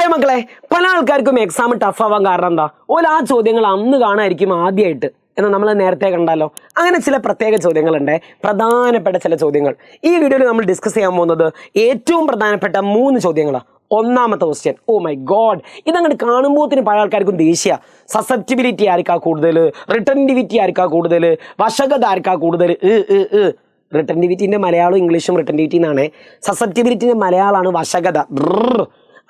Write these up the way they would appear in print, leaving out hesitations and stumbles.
Hi മക്കളെ, പല ആൾക്കാർക്കും എക്സാം ടഫ് ആവാൻ കാരണം എന്താ? ആ ചോദ്യങ്ങൾ അന്ന് കാണായിരിക്കും ആദ്യമായിട്ട് എന്ന് നമ്മൾ നേരത്തെ കണ്ടല്ലോ. അങ്ങനെ ചില പ്രത്യേക ചോദ്യങ്ങളുണ്ട്, പ്രധാനപ്പെട്ട ചില ചോദ്യങ്ങൾ. ഈ വീഡിയോയിൽ നമ്മൾ ഡിസ്കസ് ചെയ്യാൻ പോകുന്നത് ഏറ്റവും പ്രധാനപ്പെട്ട 3 ചോദ്യങ്ങളാണ്. ഒന്നാമത്തെ ക്വസ്റ്റ്യൻ, ഓ മൈ ഗോഡ്, ഇതങ്ങോട്ട് കാണുമ്പോഴത്തേന് പല ആൾക്കാർക്കും ദേഷ്യ. സസെപ്റ്റിബിലിറ്റി ആർക്കാ കൂടുതൽ, റിട്ടൻറ്റിവിറ്റി ആർക്കാ കൂടുതൽ, വശകത ആർക്കാ കൂടുതൽ? റിട്ടൻറ്റിവിറ്റിൻ്റെ മലയാളവും ഇംഗ്ലീഷും റിട്ടൻറ്റിവിറ്റി എന്നാണ്. സസെപ്റ്റിബിലിറ്റിൻ്റെ മലയാളമാണ് വശകത.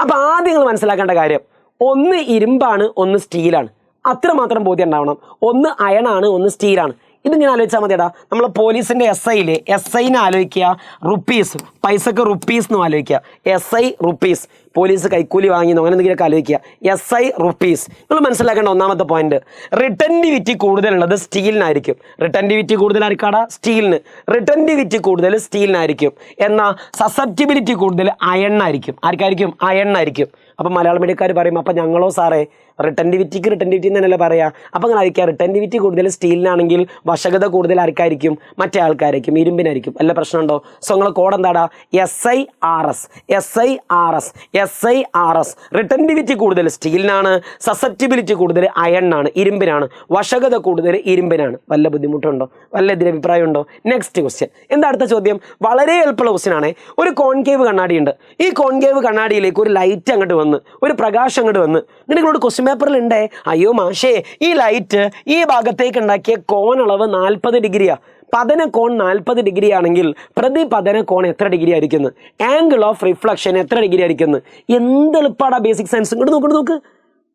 അപ്പോൾ ആദ്യം നിങ്ങൾ മനസ്സിലാക്കേണ്ട കാര്യം, ഒന്ന് ഇരുമ്പാണ്, ഒന്ന് സ്റ്റീലാണ്. അത്രമാത്രം ബോധ്യം ഉണ്ടാവണം. ഒന്ന് അയണാണ്, ഒന്ന് സ്റ്റീലാണ്. ഇതിങ്ങനെ ആലോചിച്ചാൽ മതിയടാ. നമ്മൾ പോലീസിൻ്റെ എസ് ഐനെ ആലോചിക്കുക, റുപ്പീസ്, പൈസക്ക് റുപ്പീസ് എന്നും ആലോചിക്കുക. SI റുപ്പീസ്, പോലീസ് കൈക്കൂലി വാങ്ങിയെന്നോ അങ്ങനെ എന്തെങ്കിലുമൊക്കെ ആലോചിക്കുക. SI rupees. നിങ്ങൾ മനസ്സിലാക്കേണ്ട ഒന്നാമത്തെ പോയിന്റ്, റിട്ടൻറ്റിവിറ്റി കൂടുതലുള്ളത് സ്റ്റീലിനായിരിക്കും. റിട്ടൻറ്റിവിറ്റി കൂടുതൽ ആർക്കാടാ? സ്റ്റീലിന്. റിട്ടൻറ്റിവിറ്റി കൂടുതൽ സ്റ്റീലിനായിരിക്കും. എന്നാൽ സസെപ്റ്റിബിലിറ്റി കൂടുതൽ അയണ്ണായിരിക്കും. ആർക്കായിരിക്കും? അയണ്ണായിരിക്കും. അപ്പം മലയാളം മീഡിയക്കാർ പറയും, അപ്പം ഞങ്ങളോ സാറേ റിട്ടൻറ്റിവിറ്റിക്ക് റിട്ടൻറ്റിവിറ്റി എന്നല്ലേ പറയാ. അപ്പം അങ്ങനെ ആയിരിക്കാം, റിട്ടൻറ്റിവിറ്റി കൂടുതൽ സ്റ്റീലിനാണെങ്കിൽ വശകത കൂടുതൽ ആർക്കായിരിക്കും? മറ്റേ ആൾക്കാരായിരിക്കും, ഇരുമ്പിനായിരിക്കും. വല്ല പ്രശ്നമുണ്ടോ? സോ നിങ്ങളെ കോഡ് എന്താടാ? SIRS. റിട്ടൻറ്റിവിറ്റി കൂടുതൽ സ്റ്റീലിനാണ്, സസെപ്റ്റിബിലിറ്റി കൂടുതൽ അയണ്ണാണ്, ഇരുമ്പിനാണ്, വശകത കൂടുതൽ ഇരുമ്പിനാണ്. വല്ല ബുദ്ധിമുട്ടുണ്ടോ? വല്ല എതിരഭിപ്രായം ഉണ്ടോ? Next question. എന്താ അടുത്ത ചോദ്യം? വളരെ എളുപ്പമുള്ള ക്വസ്റ്റ്യൻ ആണ്. ഒരു കോൺകേവ് കണ്ണാടി ഉണ്ട്. ഈ കോൺകേവ് കണ്ണാടിയിലേക്ക് ഒരു ലൈറ്റ് അങ്ങോട്ട് വന്ന്, ഒരു പ്രകാശം അങ്ങോട്ട് വന്ന്, നിങ്ങളോട് ക്വസ്റ്റ്യൻ പേപ്പറിൽ ഉണ്ടേ, അയ്യോ മാഷേ ഈ ലൈറ്റ് ഈ ഭാഗത്തേക്ക് ഉണ്ടാക്കിയ കോണളവ് 40 ഡിഗ്രിയാ. പതന കോൺ 40 ഡിഗ്രി ആണെങ്കിൽ പ്രതിപതന കോൺ എത്ര ഡിഗ്രി ആയിരിക്കുന്നു? ആംഗിൾ ഓഫ് റിഫ്ലക്ഷൻ എത്ര ഡിഗ്രി ആയിരിക്കുന്നു? എന്ത് എളുപ്പമാണ് ബേസിക് സയൻസ്. ഇങ്ങോട്ട് നോക്ക്.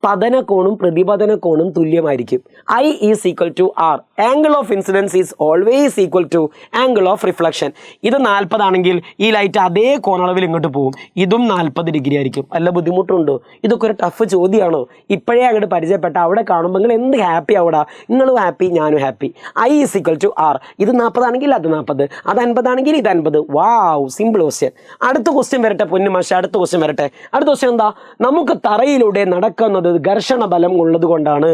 പതന കോണും പ്രതിപതന കോണും തുല്യമായിരിക്കും. I is equal to R. Angle of incidence is always equal to angle of reflection. ഇത് 40 ആണെങ്കിൽ ഈ ലൈറ്റ് അതേ കോണളവിൽ ഇങ്ങോട്ട് പോകും. ഇതും 40 ഡിഗ്രി ആയിരിക്കും. വല്ല ബുദ്ധിമുട്ടുണ്ടോ? ഇതൊക്കെ ഒരു ടഫ് ചോദ്യമാണോ? ഇപ്പോഴേ അങ്ങോട്ട് പരിചയപ്പെട്ട അവിടെ കാണുമ്പോൾ നിങ്ങൾ എന്ത് ഹാപ്പി ആവടാ. നിങ്ങളും ഹാപ്പി, ഞാനും happy. I is equal to R. ഇത് 40 ആണെങ്കിൽ അത് 40, അത് 50 ആണെങ്കിൽ ഇത് 50. വാവ്, സിമ്പിൾ ക്വസ്റ്റ്യൻ. അടുത്ത ക്വസ്റ്റ്യൻ വരട്ടെ പൊന്നു മാഷ, അടുത്ത ക്വസ്റ്റ്യൻ വരട്ടെ. അടുത്ത ക്വസ്റ്റ്യൻ എന്താ? നമുക്ക് തറയിലൂടെ നടക്കുന്നത് ഘർഷണ ബലം ഉള്ളത് കൊണ്ടാണ്.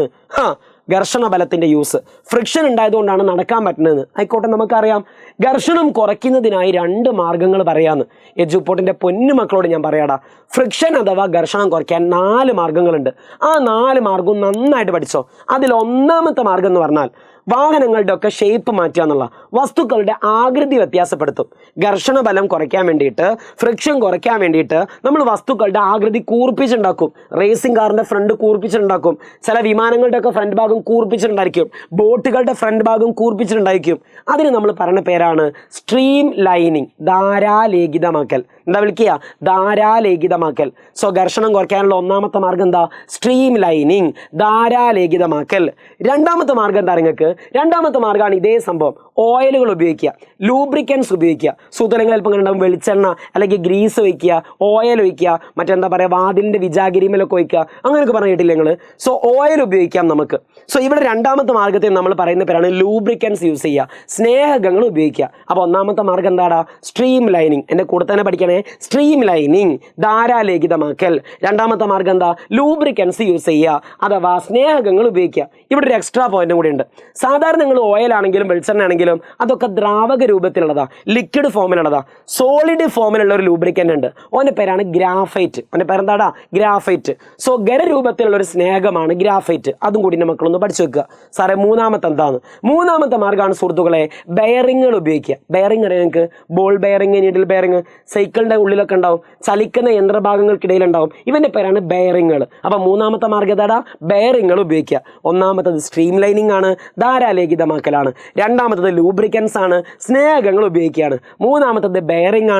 ഘർഷണ ബലത്തിന്റെ യൂസ്, ഫ്രിക്ഷൻ ഉണ്ടായതുകൊണ്ടാണ് നടക്കാൻ പറ്റുന്നത്. ആയിക്കോട്ടെ, നമുക്കറിയാം. ഘർഷണം കുറയ്ക്കുന്നതിനായി 2 മാർഗങ്ങൾ പറയാന്ന് എജുപോർട്ടിന്റെ പൊന്നു മക്കളോട് ഞാൻ പറയാടാ. ഫ്രിക്ഷൻ അഥവാ ഘർഷണം കുറയ്ക്കാൻ 4 മാർഗങ്ങളുണ്ട്. ആ 4 മാർഗവും നന്നായിട്ട് പഠിച്ചോ. അതിൽ ഒന്നാമത്തെ മാർഗം എന്ന് പറഞ്ഞാൽ വാഹനങ്ങളുടെ ഒക്കെ ഷേപ്പ് മാറ്റുക എന്നുള്ള, വസ്തുക്കളുടെ ആകൃതി വ്യത്യാസപ്പെടുത്തും. ഘർഷണ ബലം കുറയ്ക്കാൻ വേണ്ടിയിട്ട്, ഫ്രിക്ഷൻ കുറയ്ക്കാൻ വേണ്ടിയിട്ട് നമ്മൾ വസ്തുക്കളുടെ ആകൃതി കൂർപ്പിച്ചുണ്ടാക്കും. റേസിംഗ് കാറിന്റെ ഫ്രണ്ട് കൂർപ്പിച്ചിട്ടുണ്ടാക്കും. ചില വിമാനങ്ങളുടെ ഒക്കെ ഫ്രണ്ട് ഭാഗം കൂർപ്പിച്ചിട്ടുണ്ടായിരിക്കും. ബോട്ടുകളുടെ ഫ്രണ്ട് ഭാഗം കൂർപ്പിച്ചിട്ടുണ്ടായിരിക്കും. അതിന് നമ്മൾ പറയുന്ന പേരാണ് സ്ട്രീം ലൈനിങ്, ധാരാലേഖിതമാക്കൽ. എന്താ വിളിക്കുക? ധാരാലേഖിതമാക്കൽ. സോ ഘർഷണം കുറയ്ക്കാനുള്ള ഒന്നാമത്തെ മാർഗം എന്താ? സ്ട്രീം ലൈനിങ്, ധാരാലേഖിതമാക്കൽ. രണ്ടാമത്തെ മാർഗം എന്താ? നിങ്ങൾക്ക് രണ്ടാമത്തെ മാർഗ്ഗമാണ് ഇതേ സംഭവം. ഓയിലുകൾ ഉപയോഗിക്കുക, ലൂബ്രിക്കൻസ് ഉപയോഗിക്കുക. സുതലങ്ങൾ ചിലപ്പോൾ അങ്ങനെ ഉണ്ടാവും, വെളിച്ചെണ്ണ അല്ലെങ്കിൽ ഗ്രീസ് ഒഴിക്കുക, ഓയിൽ ഒഴിക്കുക, മറ്റെന്താ പറയുക, വാതിലിൻ്റെ വിജാഗിരിമലൊക്കെ ഒഴിക്കുക, അങ്ങനെയൊക്കെ പറഞ്ഞിട്ടില്ല നിങ്ങൾ. സോ ഓയിൽ ഉപയോഗിക്കാം നമുക്ക്. സോ ഇവിടെ രണ്ടാമത്തെ മാർഗ്ഗത്തിൽ നമ്മൾ പറയുന്ന പേരാണ് ലൂബ്രിക്കൻസ് യൂസ് ചെയ്യുക, സ്നേഹകങ്ങൾ ഉപയോഗിക്കുക. അപ്പോൾ ഒന്നാമത്തെ മാർഗ്ഗം എന്താടാ? Stream lining. എൻ്റെ കൂടെ തന്നെ പഠിക്കണേ, സ്ട്രീം ലൈനിങ്, ധാരാലേഖിതമാക്കൽ. രണ്ടാമത്തെ മാർഗ്ഗം എന്താ? ലൂബ്രിക്കൻസ് യൂസ് ചെയ്യുക അഥവാ സ്നേഹകങ്ങൾ ഉപയോഗിക്കുക. ഇവിടെ ഒരു എക്സ്ട്രാ പോയിന്റും കൂടി ഉണ്ട്. സാധാരണ നിങ്ങൾ ഓയിലാണെങ്കിലും വെളിച്ചെണ്ണ ആണെങ്കിലും അതൊക്കെ ദ്രാവക രൂപത്തിലുള്ളതാ, ലിക്വിഡ് ഫോമിലുള്ളതാ. സോളിഡ് ഫോമിലുള്ള ഒരു ലൂബ്രിക്കൻ്റ് ഉണ്ട്, അവൻ്റെ പേരാണ് ഗ്രാഫൈറ്റ്. അവൻ്റെ പേരെന്താടാ? ഗ്രാഫൈറ്റ്. സോ ഖരരൂപത്തിലുള്ള ഒരു സ്നേഹമാണ് ഗ്രാഫൈറ്റ്. അതും കൂടി മക്കളൊന്ന് പഠിച്ചു വെക്കുക. സാറേ മൂന്നാമത്തെ എന്താണ്? മൂന്നാമത്തെ മാർഗ്ഗമാണ് സുഹൃത്തുക്കളെ ബെയറിങ്ങുകൾ ഉപയോഗിക്കുക. ബെയറിങ് അറിയാം നിങ്ങൾക്ക്? ബോൾ ബെയറിങ്, നീഡിൽ ബെയറിങ്, സൈക്കിളിൻ്റെ ഉള്ളിലൊക്കെ ഉണ്ടാവും, ചലിക്കുന്ന യന്ത്രഭാഗങ്ങൾക്കിടയിൽ ഉണ്ടാവും. ഇവൻ്റെ പേരാണ് ബെയറിങ്ങുകൾ. അപ്പം മൂന്നാമത്തെ മാർഗ്ഗം എന്താടാ? ബെയറിങ്ങുകൾ ഉപയോഗിക്കുക. ഒന്നാമത്തത് സ്ട്രീം ലൈനിങ് ആണ്, ധാരാലേഖിതമാക്കലാണ്. രണ്ടാമത്തത് ലൂബ്രിക്കൻസ് ആണ്, സ്നേഹകങ്ങൾ ഉപയോഗിക്കുകയാണ്. മൂന്നാമത്തത് ബെയറിംഗ്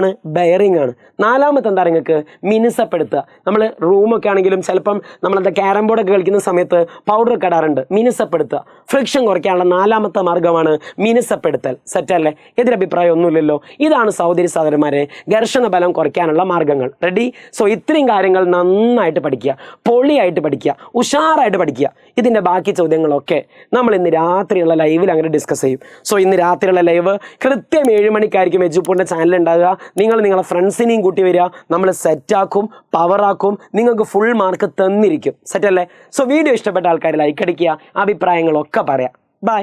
ആണ്. നാലാമത്തെ എന്താ നിങ്ങൾക്ക്? മിനുസപ്പെടുത്തുക. നമ്മൾ റൂമൊക്കെ ആണെങ്കിലും ചിലപ്പം നമ്മളെന്താ ക്യാരം ബോർഡൊക്കെ കളിക്കുന്ന സമയത്ത് പൗഡർ ഇടാറുണ്ട്. മിനുസപ്പെടുത്തുക, ഫ്രിക്ഷൻ കുറയ്ക്കാനുള്ള 4ാമത്തെ മാർഗ്ഗമാണ് മിനുസപ്പെടുത്തൽ. സെറ്റല്ലേ? എതിരഭിപ്രായം ഒന്നുമില്ലല്ലോ. ഇതാണ് സഹോദരി സഹോദരന്മാരെ ഘർഷണ ബലം കുറയ്ക്കാനുള്ള മാർഗ്ഗങ്ങൾ. റെഡി? സോ ഇത്രയും കാര്യങ്ങൾ നന്നായിട്ട് പഠിക്കുക, പൊളിയായിട്ട് പഠിക്കുക, ഉഷാറായിട്ട് പഠിക്കുക. ഇതിൻ്റെ ബാക്കി ചോദ്യങ്ങളൊക്കെ നമ്മൾ ഇന്ന് രാത്രിയുള്ള ലൈവിൽ അങ്ങനെ ഡിസ്കസ് ചെയ്യും. സോ ഇന്ന് രാത്രിയുള്ള ലൈവ് കൃത്യം 7 മണിക്കായിരിക്കും എജുപോർട്ടിൻ്റെ ചാനൽ ഉണ്ടാകുക. നിങ്ങളെ ഫ്രണ്ട്സിനെയും കൂട്ടി വരിക, നമ്മൾ സെറ്റാക്കും, പവറാക്കും, നിങ്ങൾക്ക് ഫുൾ മാർക്ക് തന്നിരിക്കും. സെറ്റല്ലേ? സോ വീഡിയോ ഇഷ്ടപ്പെട്ട ആൾക്കാർ ലൈക്ക് അടിക്കുക, അഭിപ്രായങ്ങളൊക്കെ പറയാം. ബൈ.